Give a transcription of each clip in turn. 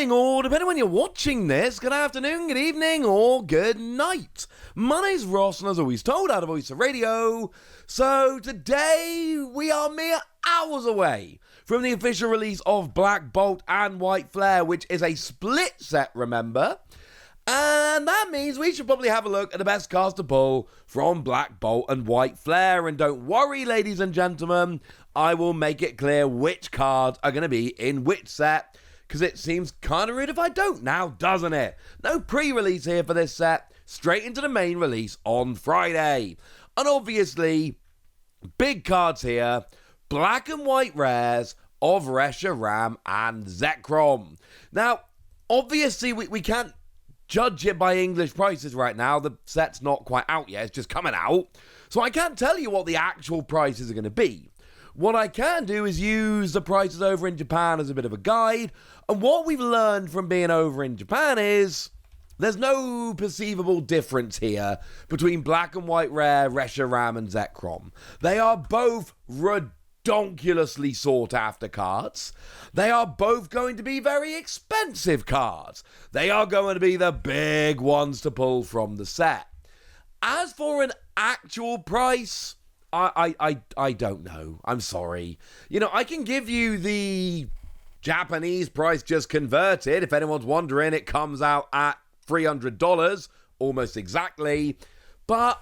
morning, or depending when you're watching this, good afternoon, good evening, or good night. My name's Ross, and as always told, out of Voice of Radio. So today we are mere hours away from the official release of Black Bolt and White Flare, which is a split set, remember? And that means we should probably have a look at the best cards to pull from Black Bolt and White Flare. And don't worry, ladies and gentlemen, I will make it clear which cards are going to be in which set, because it seems kind of rude if I don't now, doesn't it? No pre-release here for this set, straight into the main release on Friday. And obviously, big cards here, black and white rares of Reshiram and Zekrom. Now, obviously, we can't judge it by English prices right now. The set's not quite out yet. It's just coming out. So I can't tell you what the actual prices are going to be. What I can do is use the prices over in Japan as a bit of a guide. And what we've learned from being over in Japan is there's no perceivable difference here between black and white rare, Reshiram and Zekrom. They are both redonkulously sought after cards. They are both going to be very expensive cards. They are going to be the big ones to pull from the set. As for an actual price, I don't know. I'm sorry. You know, I can give you the Japanese price just converted. If anyone's wondering, it comes out at $300, almost exactly. But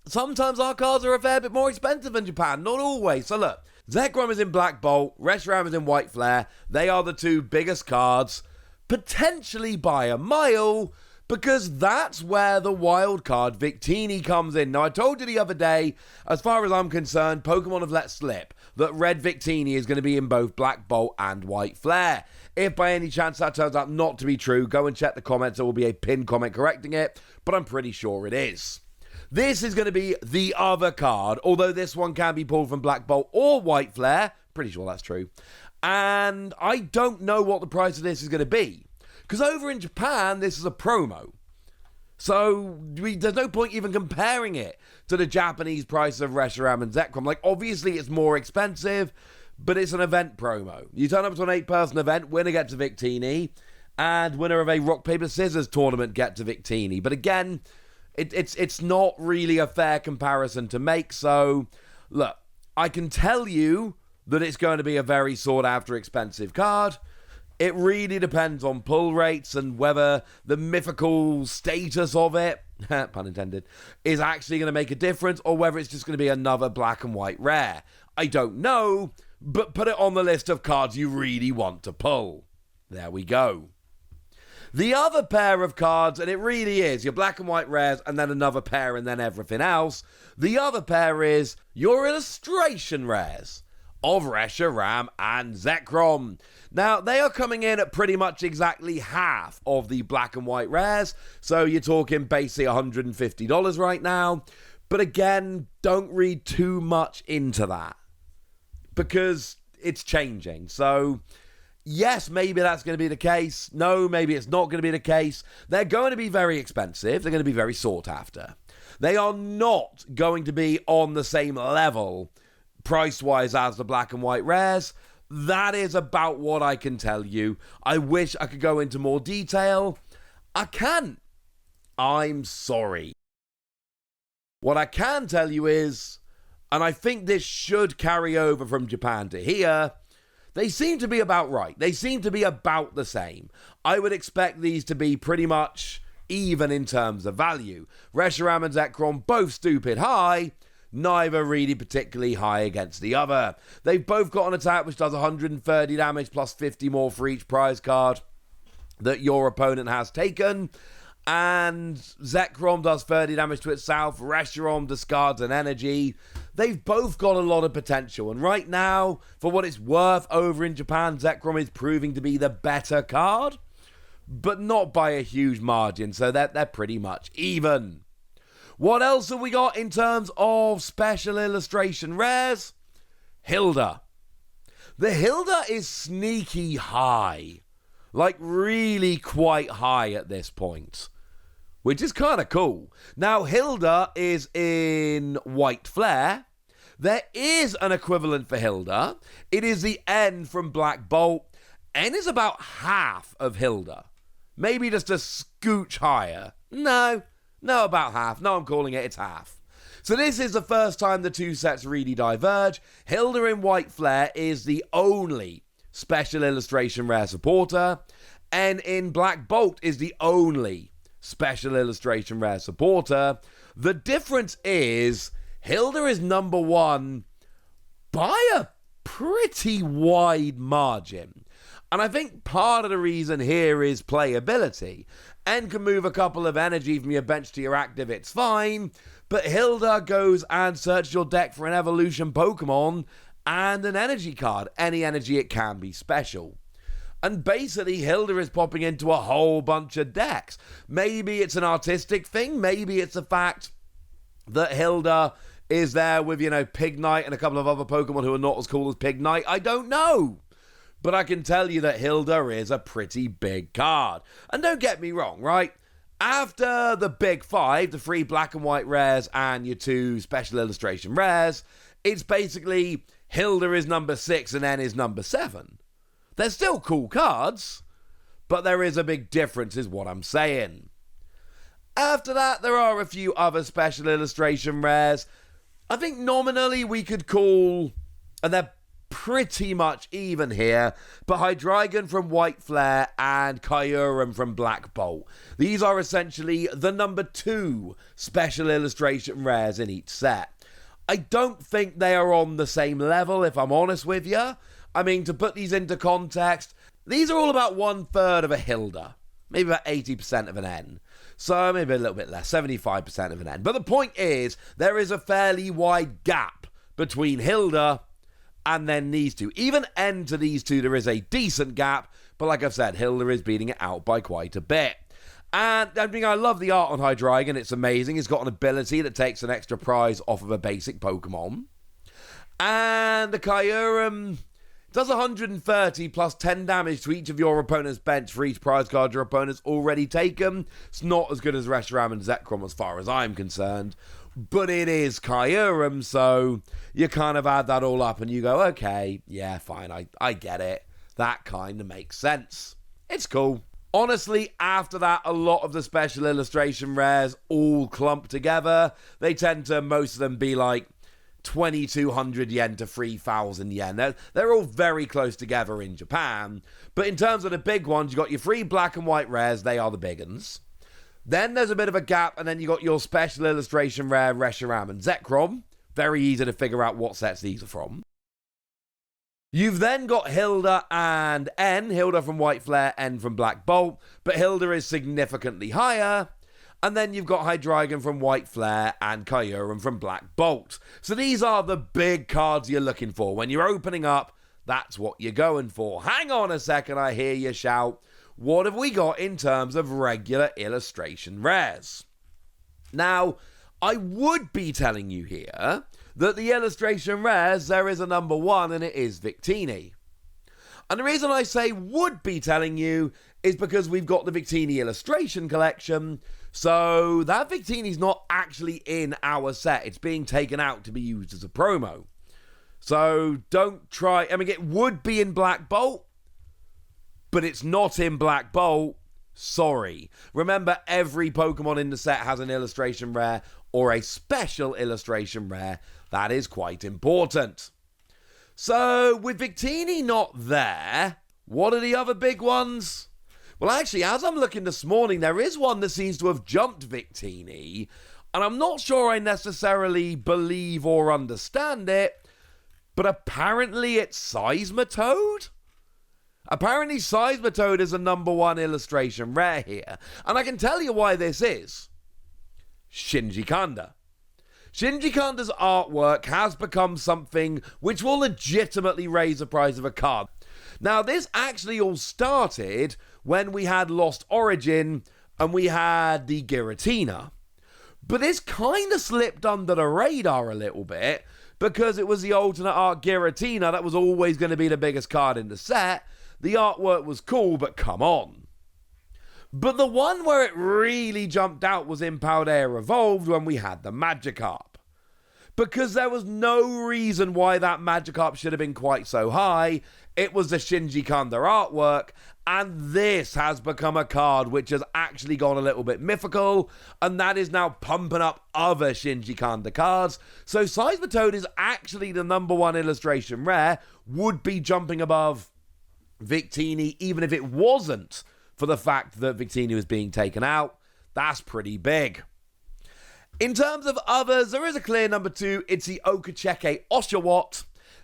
sometimes our cards are a fair bit more expensive in Japan. Not always. So look, Zekrom is in Black Bolt, Reshiram is in White Flare. They are the two biggest cards, potentially by a mile, because that's where the wild card Victini comes in. Now, I told you the other day, as far as I'm concerned, Pokemon have let slip that Red Victini is going to be in both Black Bolt and White Flare. If by any chance that turns out not to be true, go and check the comments. There will be a pinned comment correcting it, but I'm pretty sure it is. This is going to be the other card, although this one can be pulled from Black Bolt or White Flare. Pretty sure that's true. And I don't know what the price of this is going to be, because over in Japan, this is a promo. So there's no point even comparing it to the Japanese price of Reshiram and Zekrom. Like, obviously, it's more expensive, but it's an event promo. You turn up to an 8-person event, winner gets a Victini, and winner of a rock, paper, scissors tournament gets a Victini. But again, it's not really a fair comparison to make. So, look, I can tell you that it's going to be a very sought-after, expensive card. It really depends on pull rates and whether the mythical status of it, pun intended, is actually going to make a difference, or whether it's just going to be another black and white rare. I don't know, but put it on the list of cards you really want to pull. There we go. The other pair of cards, and it really is your black and white rares and then another pair and then everything else. The other pair is your illustration rares of Reshiram and Zekrom. Now, they are coming in at pretty much exactly half of the black and white rares, so you're talking basically $150 right now. But again, don't read too much into that, because it's changing. So, yes, maybe that's going to be the case. No, maybe it's not going to be the case. They're going to be very expensive. They're going to be very sought after. They are not going to be on the same level price-wise as the black and white rares. That is about what I can tell you. I wish I could go into more detail. I can't. I'm sorry. What I can tell you is, and I think this should carry over from Japan to here, they seem to be about right. They seem to be about the same. I would expect these to be pretty much even in terms of value. Reshiram and Zekrom both stupid high, neither really particularly high against the other. They've both got an attack which does 130 damage plus 50 more for each prize card that your opponent has taken. And Zekrom does 30 damage to itself. Reshiram discards an energy. They've both got a lot of potential. And right now, for what it's worth over in Japan, Zekrom is proving to be the better card, but not by a huge margin. So they're pretty much even. What else have we got in terms of special illustration rares? Hilda. The Hilda is sneaky high. Like, really quite high at this point, which is kind of cool. Now, Hilda is in White Flare. There is an equivalent for Hilda. It is the N from Black Bolt. N is about half of Hilda. Maybe just a scooch higher. No, about half. No, I'm calling it, it's half. So this is the first time the two sets really diverge. Hilda in White Flare is the only special illustration rare supporter, and in Black Bolt is the only special illustration rare supporter. The difference is Hilda is number one by a pretty wide margin. And I think part of the reason here is playability. N can move a couple of energy from your bench to your active, it's fine. But Hilda goes and searches your deck for an evolution Pokemon and an energy card. Any energy, it can be special. And basically, Hilda is popping into a whole bunch of decks. Maybe it's an artistic thing. Maybe it's the fact that Hilda is there with, Pignite and a couple of other Pokemon who are not as cool as Pignite. I don't know. But I can tell you that Hilda is a pretty big card. And don't get me wrong, right? After the big five, the 3 black and white rares and your 2 special illustration rares, it's basically Hilda is number 6 and N is number 7. They're still cool cards, but there is a big difference is what I'm saying. After that, there are a few other special illustration rares. I think nominally we could call, and they're pretty much even here, but Hydreigon from White Flare and Kyurem from Black Bolt. These are essentially the number 2 special illustration rares in each set. I don't think they are on the same level, if I'm honest with you. I mean, to put these into context, these are all about 1/3 of a Hilda. Maybe about 80% of an N. So maybe a little bit less, 75% of an N. But the point is, there is a fairly wide gap between Hilda and then these two. Even N to these two, there is a decent gap. But like I've said, Hilda is beating it out by quite a bit. And I mean, I love the art on Hydreigon. It's amazing. It's got an ability that takes an extra prize off of a basic Pokemon. And the Kyurem does 130 plus 10 damage to each of your opponent's bench for each prize card your opponent's already taken. It's not as good as Reshiram and Zekrom as far as I'm concerned. But it is Kyurem, so you kind of add that all up and you go, okay, yeah, fine, I get it. That kind of makes sense. It's cool. Honestly, after that, a lot of the special illustration rares all clump together. They tend to, most of them, be like 2,200 yen to 3,000 yen. They're all very close together in Japan. But in terms of the big ones, you got your 3 black and white rares. They are the big ones. Then there's a bit of a gap, and then you got your special illustration rare Reshiram and Zekrom. Very easy to figure out what sets these are from. You've then got Hilda and N. Hilda from White Flare, N from Black Bolt. But Hilda is significantly higher. And then you've got Hydreigon from White Flare and Kyurem from Black Bolt. So these are the big cards you're looking for. When you're opening up, that's what you're going for. Hang on a second, I hear you shout. What have we got in terms of regular illustration rares? Now, I would be telling you here that the illustration rares, there is a number 1 and it is Victini. And the reason I say would be telling you is because we've got the Victini illustration collection, so that Victini's not actually in our set. It's being taken out to be used as a promo. So don't try, I mean, it would be in Black Bolt, but it's not in Black Bolt. Sorry. Remember, every Pokemon in the set has an illustration rare or a special illustration rare. That is quite important. So, with Victini not there, what are the other big ones? Well, actually, as I'm looking this morning, there is one that seems to have jumped Victini, and I'm not sure I necessarily believe or understand it, but apparently it's Seismitoad? Apparently Seismitoad is a number 1 illustration rare here, and I can tell you why this is. Shinji Kanda. Shinji Kanda's artwork has become something which will legitimately raise the price of a card. Now, this actually all started when we had Lost Origin and we had the Giratina. But this kind of slipped under the radar a little bit because it was the alternate art Giratina that was always going to be the biggest card in the set. The artwork was cool, but come on. But the one where it really jumped out was in Paldea Evolved when we had the Magikarp. Because there was no reason why that Magikarp should have been quite so high, it was the Shinji Kanda artwork, and this has become a card which has actually gone a little bit mythical, and that is now pumping up other Shinji Kanda cards. So Seismitoad is actually the number one illustration rare, would be jumping above Victini, even if it wasn't for the fact that Victini was being taken out. That's pretty big. In terms of others, there is a clear number 2. It's the Okacheke Oshawott.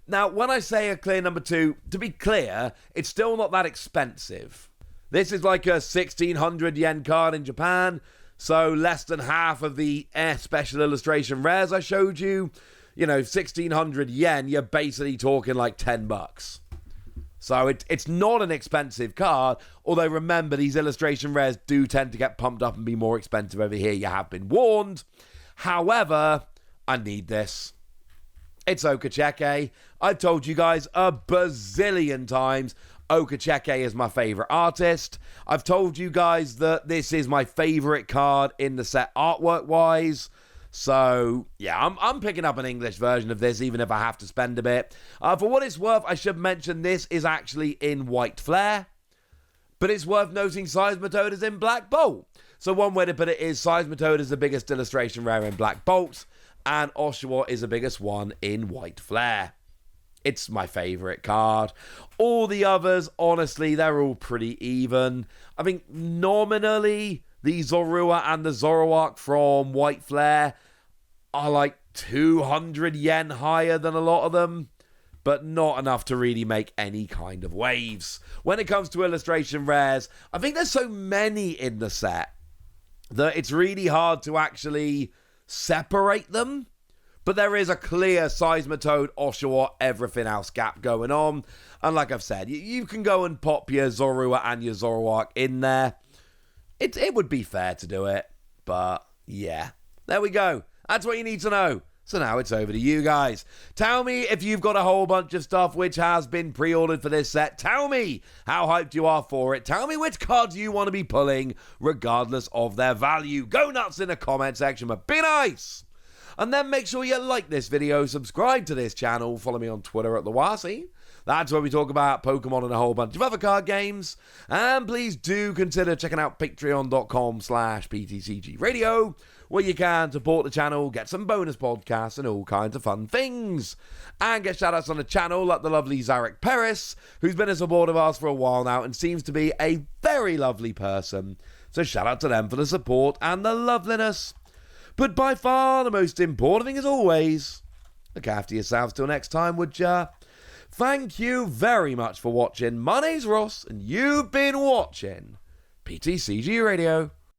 Now, when I say a clear number 2, to be clear, it's still not that expensive. This is like a 1,600 yen card in Japan, so less than half of the special illustration rares I showed you. 1,600 yen, you're basically talking like $10. So it's not an expensive card, although remember, these illustration rares do tend to get pumped up and be more expensive over here. You have been warned. However, I need this. It's Okacheke. I've told you guys a bazillion times, Okacheke is my favorite artist. I've told you guys that this is my favorite card in the set artwork-wise. So, yeah, I'm picking up an English version of this, even if I have to spend a bit. For what it's worth, I should mention this is actually in White Flare. But it's worth noting Seismitoad is in Black Bolt. So one way to put it is Seismitoad is the biggest illustration rare in Black Bolt, and Oshawott is the biggest one in White Flare. It's my favourite card. All the others, honestly, they're all pretty even. I mean, nominally, the Zorua and the Zoroark from White Flare are like 200 yen higher than a lot of them, but not enough to really make any kind of waves. When it comes to illustration rares, I think there's so many in the set that it's really hard to actually separate them. But there is a clear Seismitoad, Oshawott, everything else gap going on. And like I've said, you can go and pop your Zorua and your Zoroark in there. It would be fair to do it. But yeah, there we go. That's what you need to know. So now it's over to you guys. Tell me if you've got a whole bunch of stuff which has been pre-ordered for this set. Tell me how hyped you are for it. Tell me which cards you want to be pulling, regardless of their value. Go nuts in the comment section, but be nice. And then make sure you like this video, subscribe to this channel, follow me on Twitter at @TheWasi. That's where we talk about Pokemon and a whole bunch of other card games. And please do consider checking out patreon.com/PTCG Radio, where you can support the channel, get some bonus podcasts and all kinds of fun things. And get shoutouts on the channel like the lovely Zarek Peris, who's been a supporter of ours for a while now and seems to be a very lovely person. So shout out to them for the support and the loveliness. But by far the most important thing, as always, look after yourselves till next time, would ya? Thank you very much for watching. My name's Ross, and you've been watching PTCG Radio.